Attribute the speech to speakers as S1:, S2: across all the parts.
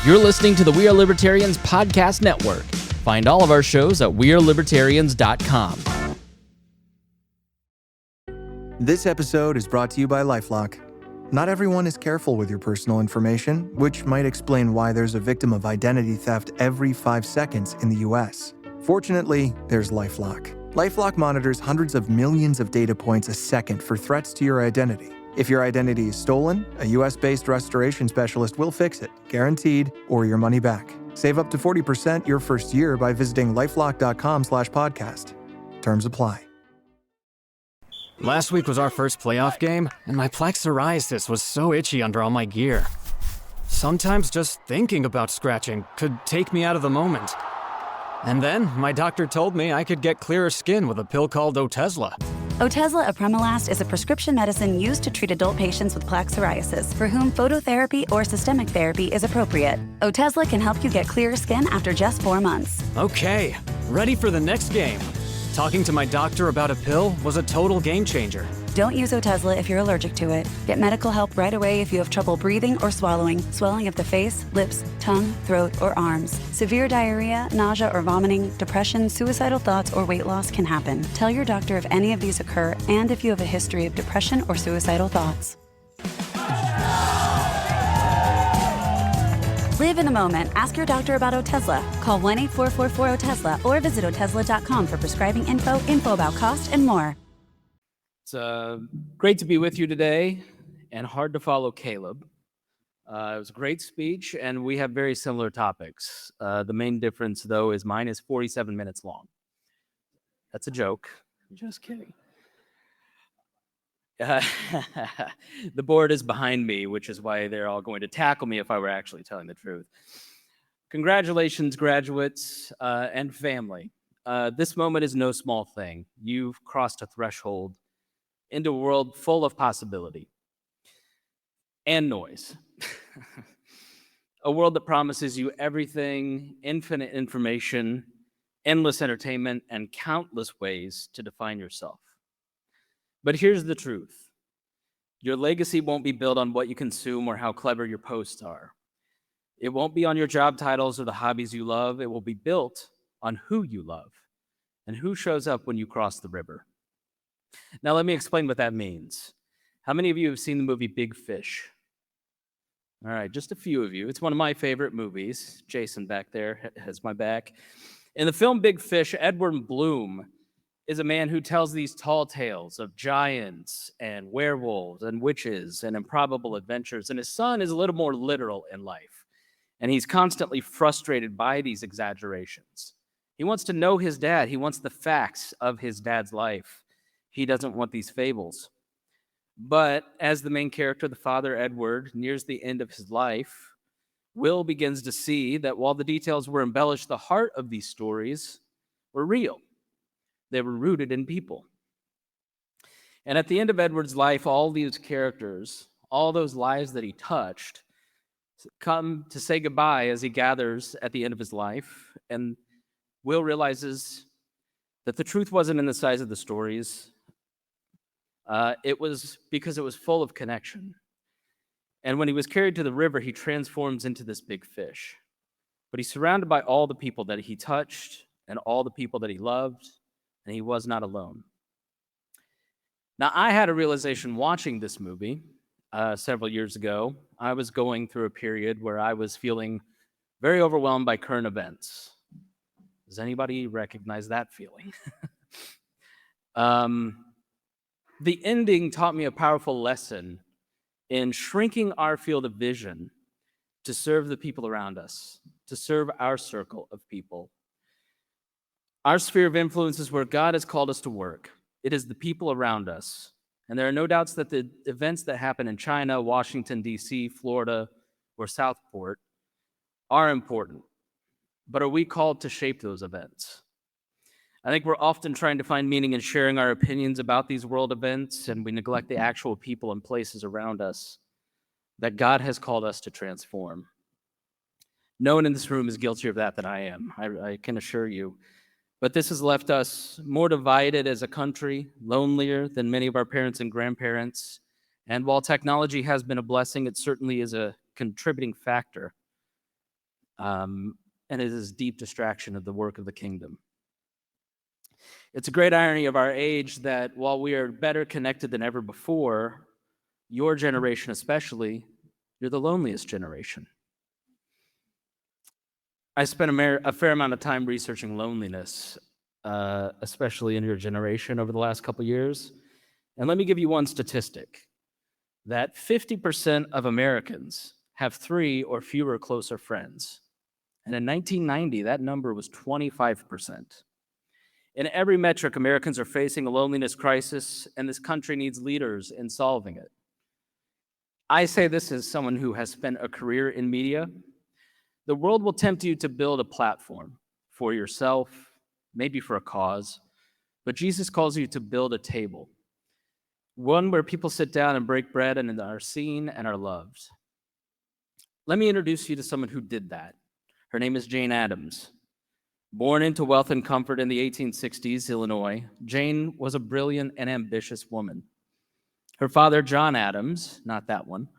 S1: You're listening to the We Are Libertarians Podcast Network. Find all of our shows at wearelibertarians.com.
S2: This episode is brought to you by LifeLock. Not everyone is careful with your personal information, which might explain why there's a victim of identity theft every 5 seconds in the US. Fortunately, there's LifeLock. LifeLock monitors hundreds of millions of data points a second for threats to your identity. If your identity is stolen, a US-based restoration specialist will fix it, guaranteed, or your money back. Save up to 40% your first year by visiting lifelock.com/podcast. Terms apply.
S3: Last week was our first playoff game, and my plaque psoriasis was so itchy under all my gear. Sometimes just thinking about scratching could take me out of the moment. And then my doctor told me I could get clearer skin with a pill called Otezla.
S4: Otezla apremilast is a prescription medicine used to treat adult patients with plaque psoriasis for whom phototherapy or systemic therapy is appropriate. Otezla can help you get clearer skin after just 4 months.
S3: Okay, ready for the next game. Talking to my doctor about a pill was a total game changer.
S4: Don't use Otezla if you're allergic to it. Get medical help right away if you have trouble breathing or swallowing, swelling of the face, lips, tongue, throat, or arms. Severe diarrhea, nausea or vomiting, depression, suicidal thoughts, or weight loss can happen. Tell your doctor if any of these occur and if you have a history of depression or suicidal thoughts. Live in the moment. Ask your doctor about Otezla. Call 1-844-4-OTEZLA or visit Otezla.com for prescribing info about cost, and more.
S1: It's great to be with you today, and hard to follow Caleb. It was a great speech, and we have very similar topics. The main difference, though, is mine is 47 minutes long. That's a joke. Just kidding. The board is behind me, which is why they're all going to tackle me if I were actually telling the truth. Congratulations, graduates and family. This moment is no small thing. You've crossed a threshold into a world full of possibility and noise. A world that promises you everything, infinite information, endless entertainment, and countless ways to define yourself. But here's the truth. Your legacy won't be built on what you consume or how clever your posts are. It won't be on your job titles or the hobbies you love. It will be built on who you love and who shows up when you cross the river. Now, let me explain what that means. How many of you have seen the movie Big Fish? All right, just a few of you. It's one of my favorite movies. Jason back there has my back. In the film Big Fish, Edward Bloom is a man who tells these tall tales of giants and werewolves and witches and improbable adventures. And his son is a little more literal in life. And he's constantly frustrated by these exaggerations. He wants to know his dad. He wants the facts of his dad's life. He doesn't want these fables. But as the main character, the father, Edward, nears the end of his life, Will begins to see that while the details were embellished, the heart of these stories were real. They were rooted in people. And at the end of Edward's life, all these characters, all those lives that he touched, come to say goodbye as he gathers at the end of his life. And Will realizes that the truth wasn't in the size of the stories. It was because it was full of connection. And when he was carried to the river, he transforms into this big fish. But he's surrounded by all the people that he touched and all the people that he loved. And he was not alone. Now, I had a realization watching this movie several years ago. I was going through a period where I was feeling very overwhelmed by current events. Does anybody recognize that feeling? The ending taught me a powerful lesson in shrinking our field of vision to serve the people around us, to serve our circle of people. Our sphere of influence is where God has called us to work. It is the people around us. And there are no doubts that the events that happen in China, Washington, D.C., Florida, or Southport are important. But are we called to shape those events? I think we're often trying to find meaning in sharing our opinions about these world events, and we neglect the actual people and places around us that God has called us to transform. No one in this room is guiltier of that than I am, I can assure you. But this has left us more divided as a country, lonelier than many of our parents and grandparents. And while technology has been a blessing, it certainly is a contributing factor. and it is deep distraction of the work of the kingdom. It's a great irony of our age that while we are better connected than ever before, your generation especially, you're the loneliest generation. I spent a fair amount of time researching loneliness, especially in your generation over the last couple years. And let me give you one statistic, that 50% of Americans have 3 or fewer closer friends. And in 1990, that number was 25%. In every metric, Americans are facing a loneliness crisis, and this country needs leaders in solving it. I say this as someone who has spent a career in media. The world will tempt you to build a platform for yourself, maybe for a cause, but Jesus calls you to build a table, one where people sit down and break bread and are seen and are loved. Let me introduce you to someone who did that. Her name is Jane Addams. Born into wealth and comfort in the 1860s, Illinois, Jane was a brilliant and ambitious woman. Her father, John Addams, not that one,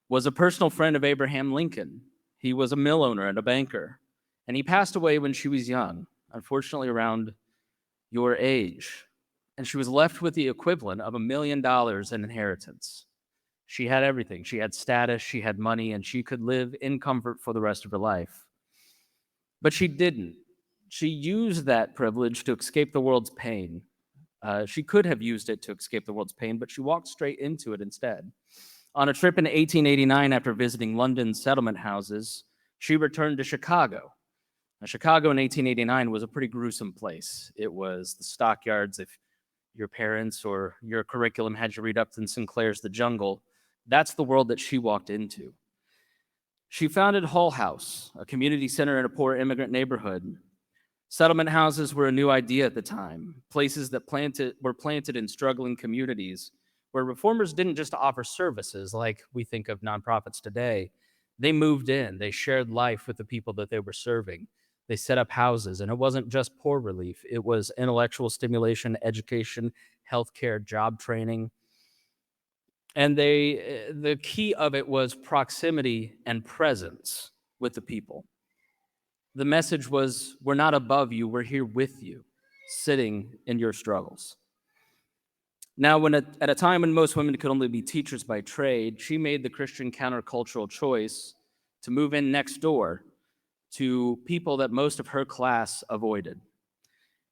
S1: was a personal friend of Abraham Lincoln. He was a mill owner and a banker, and he passed away when she was young, unfortunately around your age, and she was left with the equivalent of $1 million in inheritance. She had everything. She had status, she had money, and she could live in comfort for the rest of her life. But she didn't. She used that privilege to escape the world's pain. She could have used it to escape the world's pain, but she walked straight into it instead. On a trip in 1889, after visiting London's settlement houses, she returned to Chicago. Now, Chicago in 1889 was a pretty gruesome place. It was the stockyards. If your parents or your curriculum had you read Upton Sinclair's The Jungle, that's the world that she walked into. She founded Hull House, a community center in a poor immigrant neighborhood. Settlement houses were a new idea at the time, places that were planted in struggling communities where reformers didn't just offer services like we think of nonprofits today. They moved in, they shared life with the people that they were serving. They set up houses, and it wasn't just poor relief. It was intellectual stimulation, education, healthcare, job training. And the key of it was proximity and presence with the people. The message was, we're not above you, we're here with you, sitting in your struggles. Now, at a time when most women could only be teachers by trade, she made the Christian countercultural choice to move in next door to people that most of her class avoided.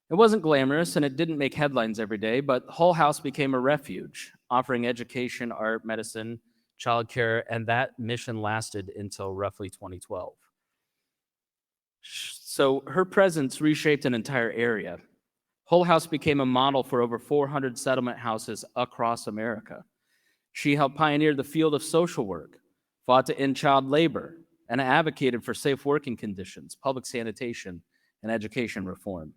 S1: It wasn't glamorous, and it didn't make headlines every day, but Hull House became a refuge, offering education, art, medicine, childcare, and that mission lasted until roughly 2012. So her presence reshaped an entire area. Hull House became a model for over 400 settlement houses across America. She helped pioneer the field of social work, fought to end child labor, and advocated for safe working conditions, public sanitation, and education reform.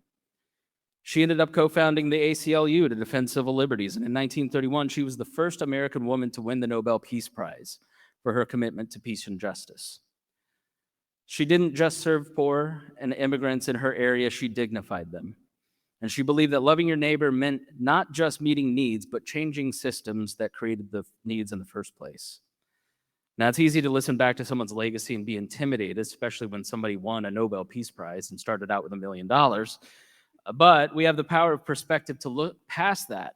S1: She ended up co-founding the ACLU to defend civil liberties, and in 1931, she was the first American woman to win the Nobel Peace Prize for her commitment to peace and justice. She didn't just serve poor and immigrants in her area, she dignified them. And she believed that loving your neighbor meant not just meeting needs, but changing systems that created the needs in the first place. Now, it's easy to listen back to someone's legacy and be intimidated, especially when somebody won a Nobel Peace Prize and started out with $1 million. But we have the power of perspective to look past that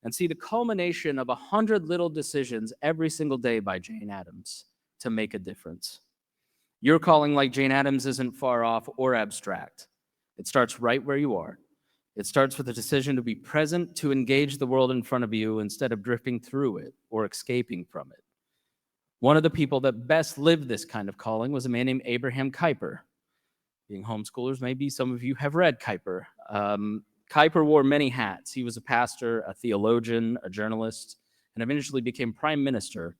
S1: and see the culmination of 100 little decisions every single day by Jane Addams to make a difference. Your calling, like Jane Addams, isn't far off or abstract. It starts right where you are. It starts with a decision to be present, to engage the world in front of you instead of drifting through it or escaping from it. One of the people that best lived this kind of calling was a man named Abraham Kuyper. Being homeschoolers, maybe some of you have read Kuyper. Kuyper wore many hats. He was a pastor, a theologian, a journalist, and eventually became prime minister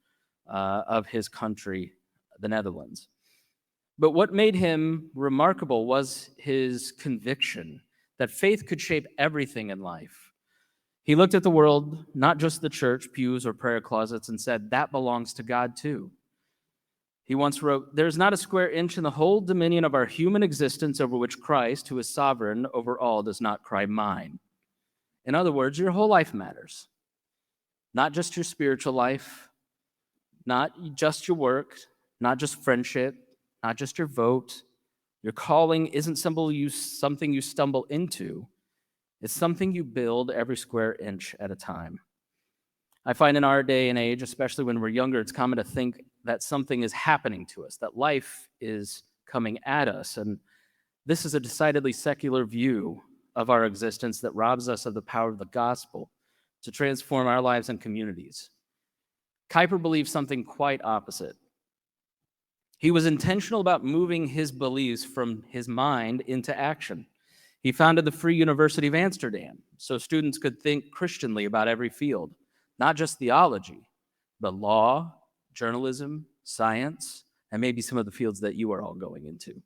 S1: of his country, the Netherlands. But what made him remarkable was his conviction that faith could shape everything in life. He looked at the world, not just the church, pews, or prayer closets, and said, that belongs to God too. He once wrote, there's not a square inch in the whole dominion of our human existence over which Christ, who is sovereign over all, does not cry mine. In other words, your whole life matters. Not just your spiritual life, not just your work, not just friendship, not just your vote. Your calling isn't something you stumble into. It's something you build every square inch at a time. I find in our day and age, especially when we're younger, it's common to think that something is happening to us, that life is coming at us. And this is a decidedly secular view of our existence that robs us of the power of the gospel to transform our lives and communities. Kuyper believes something quite opposite. He was intentional about moving his beliefs from his mind into action. He founded the Free University of Amsterdam so students could think Christianly about every field, not just theology, but law, journalism, science, and maybe some of the fields that you are all going into.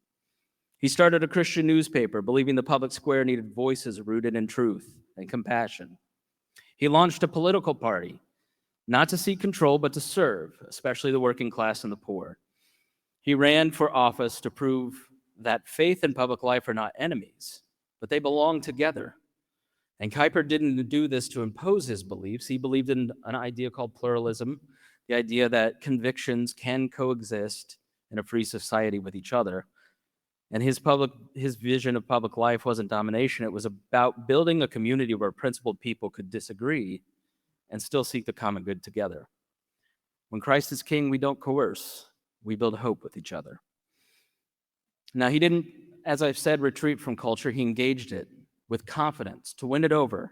S1: He started a Christian newspaper, believing the public square needed voices rooted in truth and compassion. He launched a political party, not to seek control, but to serve, especially the working class and the poor. He ran for office to prove that faith and public life are not enemies, but they belong together. And Kuyper didn't do this to impose his beliefs. He believed in an idea called pluralism, the idea that convictions can coexist in a free society with each other. And his vision of public life wasn't domination. It was about building a community where principled people could disagree and still seek the common good together. When Christ is king, we don't coerce. We build hope with each other. Now, he didn't, as I've said, retreat from culture. He engaged it with confidence to win it over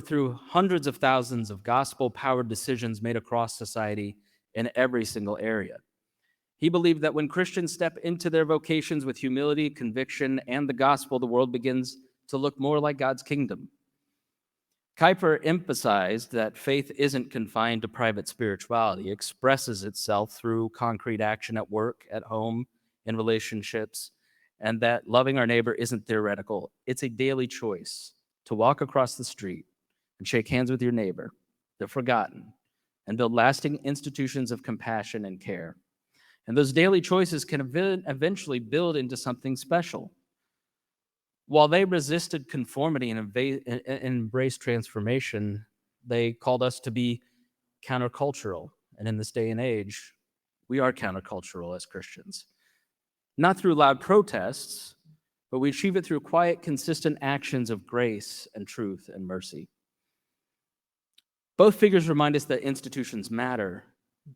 S1: through hundreds of thousands of gospel-powered decisions made across society in every single area. He believed that when Christians step into their vocations with humility, conviction, and the gospel, the world begins to look more like God's kingdom. Kuyper emphasized that faith isn't confined to private spirituality. It expresses itself through concrete action at work, at home, in relationships, and that loving our neighbor isn't theoretical. It's a daily choice to walk across the street and shake hands with your neighbor, the forgotten, and build lasting institutions of compassion and care. And those daily choices can eventually build into something special. While they resisted conformity and embraced transformation, they called us to be countercultural. And in this day and age, we are countercultural as Christians. Not through loud protests, but we achieve it through quiet, consistent actions of grace and truth and mercy. Both figures remind us that institutions matter.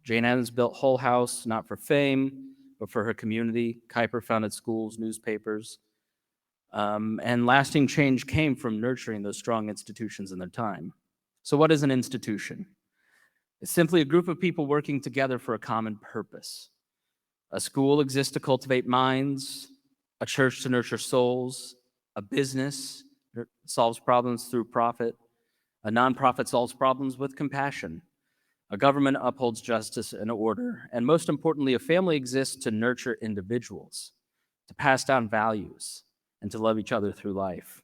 S1: Jane Addams built Hull House not for fame, but for her community. Kuyper founded schools, newspapers, and lasting change came from nurturing those strong institutions in their time. So what is an institution? It's simply a group of people working together for a common purpose. A school exists to cultivate minds, a church to nurture souls, a business solves problems through profit, a nonprofit solves problems with compassion, a government upholds justice and order, and most importantly, a family exists to nurture individuals, to pass down values, and to love each other through life.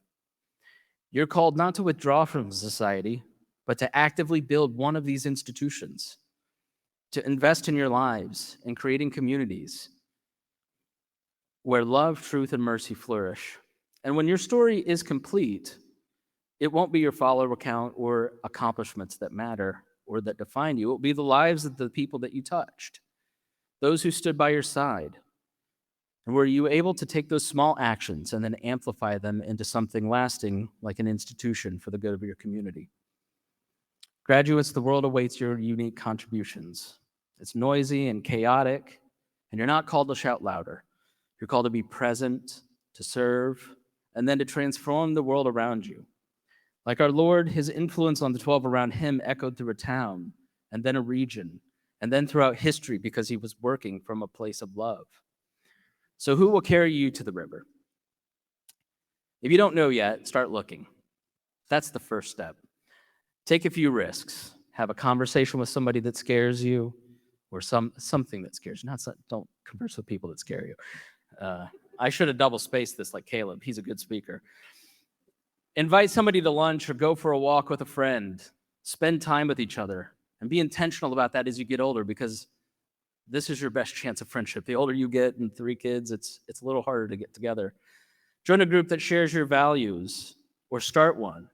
S1: You're called not to withdraw from society, but to actively build one of these institutions, to invest in your lives in creating communities where love, truth, and mercy flourish. And when your story is complete, it won't be your follower count or accomplishments that matter or that define you. It will be the lives of the people that you touched, those who stood by your side. And were you able to take those small actions and then amplify them into something lasting, like an institution for the good of your community? Graduates, the world awaits your unique contributions. It's noisy and chaotic, and you're not called to shout louder. You're called to be present, to serve, and then to transform the world around you. Like our Lord, his influence on the 12 around him echoed through a town, and then a region, and then throughout history because he was working from a place of love. So who will carry you to the river? If you don't know yet, start looking. That's the first step. Take a few risks. Have a conversation with somebody that scares you, or something that scares you. Don't converse with people that scare you. I should have double-spaced this like Caleb. He's a good speaker. Invite somebody to lunch or go for a walk with a friend. Spend time with each other and be intentional about that as you get older, because this is your best chance of friendship. The older you get, and 3 kids, it's a little harder to get together. Join a group that shares your values, or start one,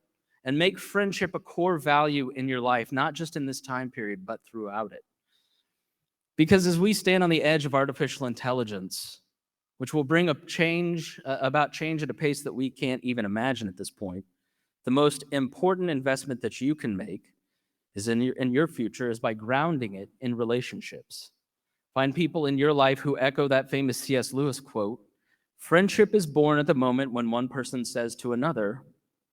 S1: and make friendship a core value in your life, not just in this time period, but throughout it. Because as we stand on the edge of artificial intelligence, which will bring about change at a pace that we can't even imagine at this point, the most important investment that you can make is in your future is by grounding it in relationships. Find people in your life who echo that famous C.S. Lewis quote, "Friendship is born at the moment when one person says to another,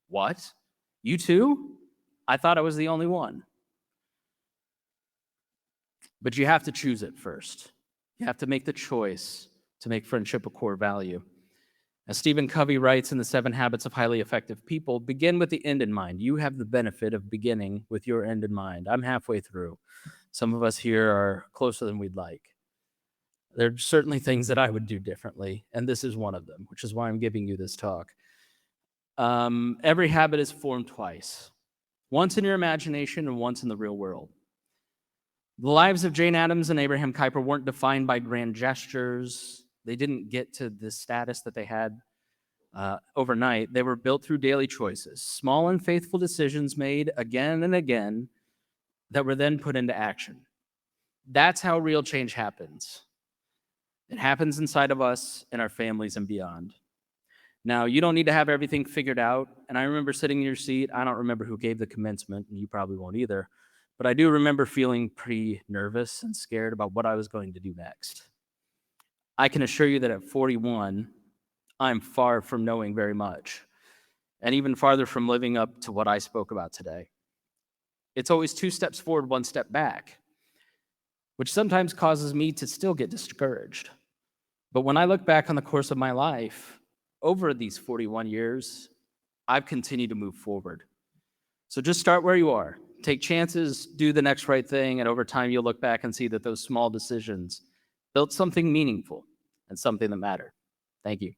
S1: 'What? You too? I thought I was the only one.'" But you have to choose it first. You have to make the choice to make friendship a core value. As Stephen Covey writes in The 7 Habits of Highly Effective People, begin with the end in mind. You have the benefit of beginning with your end in mind. I'm halfway through. Some of us here are closer than we'd like. There are certainly things that I would do differently, and this is one of them, which is why I'm giving you this talk. Every habit is formed twice, once in your imagination and once in the real world. The lives of Jane Addams and Abraham Kuyper weren't defined by grand gestures. They didn't get to the status that they had overnight. They were built through daily choices, small and faithful decisions made again and again that were then put into action. That's how real change happens. It happens inside of us, in our families, and beyond. Now, you don't need to have everything figured out. And I remember sitting in your seat. I don't remember who gave the commencement, and you probably won't either. But I do remember feeling pretty nervous and scared about what I was going to do next. I can assure you that at 41, I'm far from knowing very much, and even farther from living up to what I spoke about today. It's always 2 steps forward, 1 step back, which sometimes causes me to still get discouraged. But when I look back on the course of my life, over these 41 years, I've continued to move forward. So just start where you are. Take chances, do the next right thing, and over time you'll look back and see that those small decisions built something meaningful and something that mattered. Thank you.